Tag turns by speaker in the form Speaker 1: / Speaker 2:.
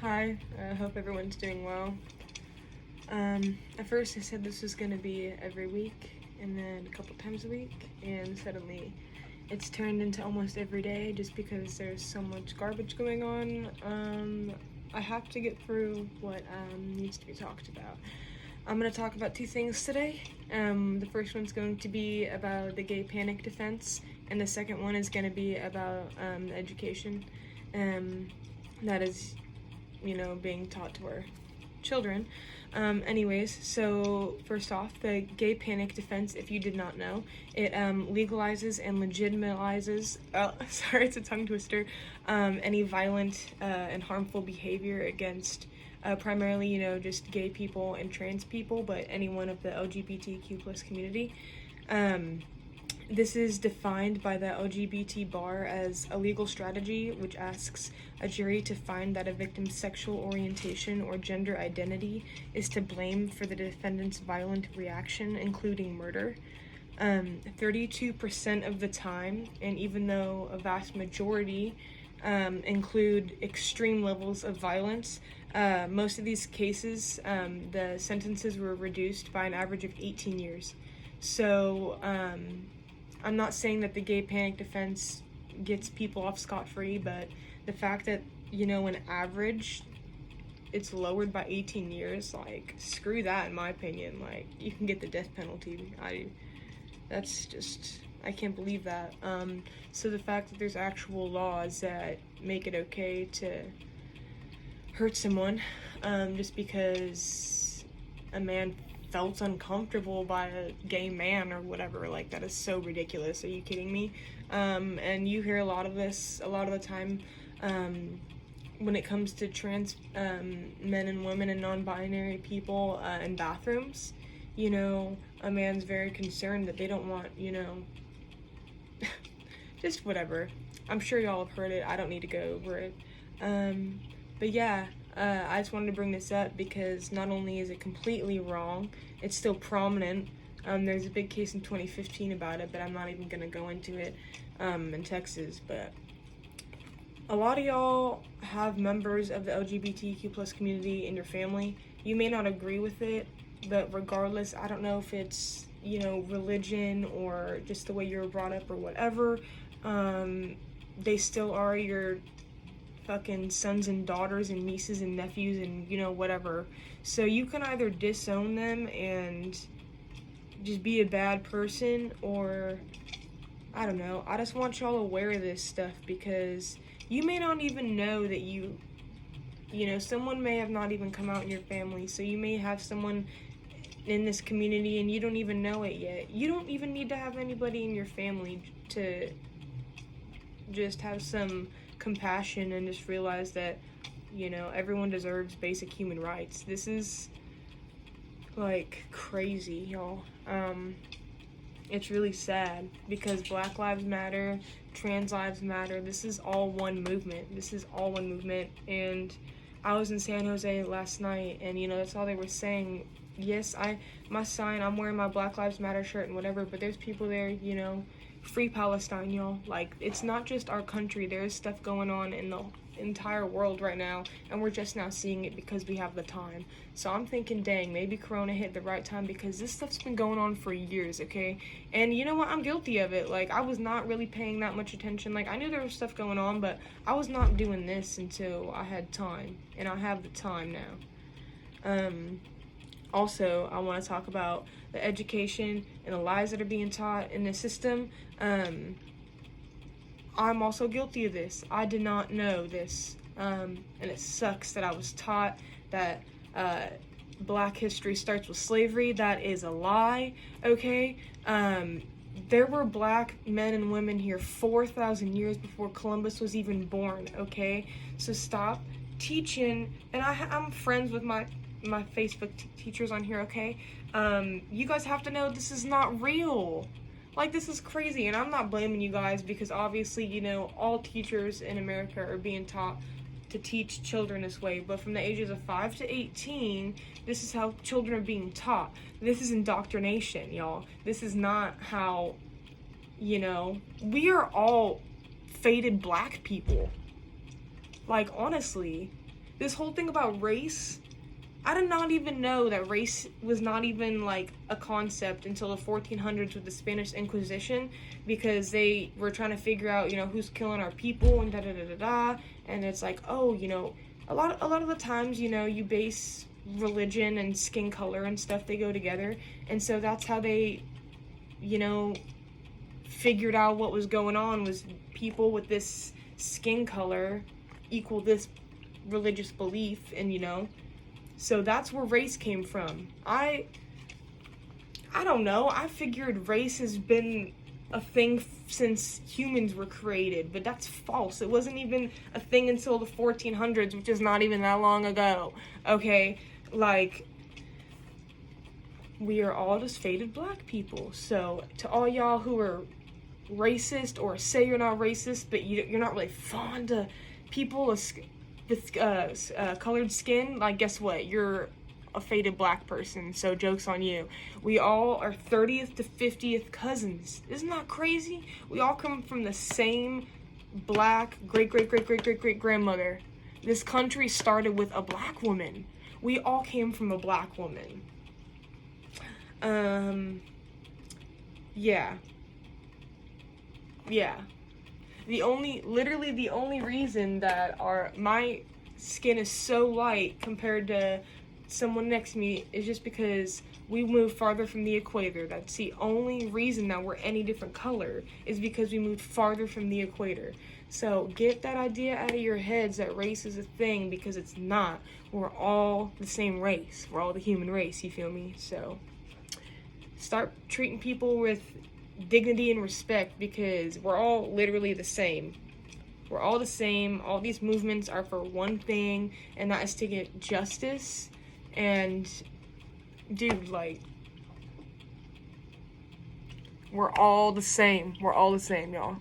Speaker 1: Hi, I hope everyone's doing well. At first I said this was gonna be every week and then a couple times a week, and suddenly it's turned into almost every day just because there's so much garbage going on. I have to get through what needs to be talked about. I'm gonna talk about two things today. The first one's going to be about the gay panic defense, and the second one is gonna be about education that is, being taught to our children. Anyways, so first off, the gay panic defense, if you did not know, it legalizes and legitimizes, sorry, it's a tongue twister, any violent and harmful behavior against primarily, just gay people and trans people, but anyone of the LGBTQ plus community. This is defined by the LGBT bar as a legal strategy which asks a jury to find that a victim's sexual orientation or gender identity is to blame for the defendant's violent reaction, including murder. 32% of the time, and even though a vast majority include extreme levels of violence, most of these cases, the sentences were reduced by an average of 18 years. So, I'm not saying that the gay panic defense gets people off scot-free, but the fact that, an average, it's lowered by 18 years, like, screw that in my opinion. Like, you can get the death penalty. I can't believe that. So the fact that there's actual laws that make it okay to hurt someone, just because a man felt uncomfortable by a gay man or whatever, like, that is so ridiculous. Are you kidding me? And you hear a lot of this a lot of the time when it comes to trans men and women and non-binary people in bathrooms. A man's very concerned that they don't want, just whatever. I'm sure y'all have heard it. I don't need to go over it. But yeah, I just wanted to bring this up because not only is it completely wrong, it's still prominent. There's a big case in 2015 about it, but I'm not even going to go into it in Texas. But a lot of y'all have members of the LGBTQ plus community in your family. You may not agree with it, but regardless, I don't know if it's, religion or just the way you were brought up or whatever, they still are your fucking sons and daughters and nieces and nephews and whatever. So you can either disown them and just be a bad person, or I don't know. I just want y'all aware of this stuff because you may not even know that someone may have not even come out in your family. So you may have someone in this community and you don't even know it yet. You don't even need to have anybody in your family to just have some compassion and just realize that, everyone deserves basic human rights. This is, like, crazy, y'all. It's really sad because Black Lives Matter, Trans Lives Matter, this is all one movement. And I was in San Jose last night, and, that's all they were saying. Yes, I'm wearing my Black Lives Matter shirt and whatever, but there's people there, free Palestine, y'all. Like, it's not just our country. There's stuff going on in the entire world right now, and we're just now seeing it because we have the time. So I'm thinking, dang, maybe Corona hit the right time because this stuff's been going on for years, okay? And you know what? I'm guilty of it. Like, I was not really paying that much attention. Like, I knew there was stuff going on, but I was not doing this until I had time, and I have the time now. Also, I want to talk about the education and the lies that are being taught in the system. I'm also guilty of this. I did not know this, and it sucks that I was taught that Black history starts with slavery. That is a lie, okay? There were Black men and women here 4,000 years before Columbus was even born, okay? So stop teaching, and I'm friends with my Facebook teachers on here, okay? You guys have to know this is not real. Like, this is crazy, and I'm not blaming you guys because obviously, all teachers in America are being taught to teach children this way, but from the ages of 5 to 18, this is how children are being taught. This is indoctrination, y'all. This is not how, we are all fated Black people. Like, honestly, this whole thing about race, I did not even know that race was not even like a concept until the 1400s with the Spanish Inquisition, because they were trying to figure out, who's killing our people and da da da da da. And it's like, oh, a lot of the times, you base religion and skin color and stuff, they go together, and so that's how they, figured out what was going on, was people with this skin color equal this religious belief, and so that's where race came from. I don't know. I figured race has been a thing since humans were created, but that's false. It wasn't even a thing until the 1400s, which is not even that long ago. Okay, like, we are all just faded black people. So to all y'all who are racist or say you're not racist, but you're not really fond of people with colored skin, like, guess what? You're a faded black person, so joke's on you. We all are 30th to 50th cousins. Isn't that crazy? We all come from the same black great-great-great-great-great-great grandmother. This country started with a black woman. We all came from a black woman. Yeah. Literally the only reason that my skin is so light compared to someone next to me is just because we moved farther from the equator. That's the only reason that we're any different color, is because we moved farther from the equator. So get that idea out of your heads that race is a thing, because it's not. We're all the same race. We're all the human race, you feel me? So start treating people with dignity and respect, because we're all literally the same. We're all the same. All these movements are for one thing, and that is to get justice. And dude, like, we're all the same. We're all the same, y'all.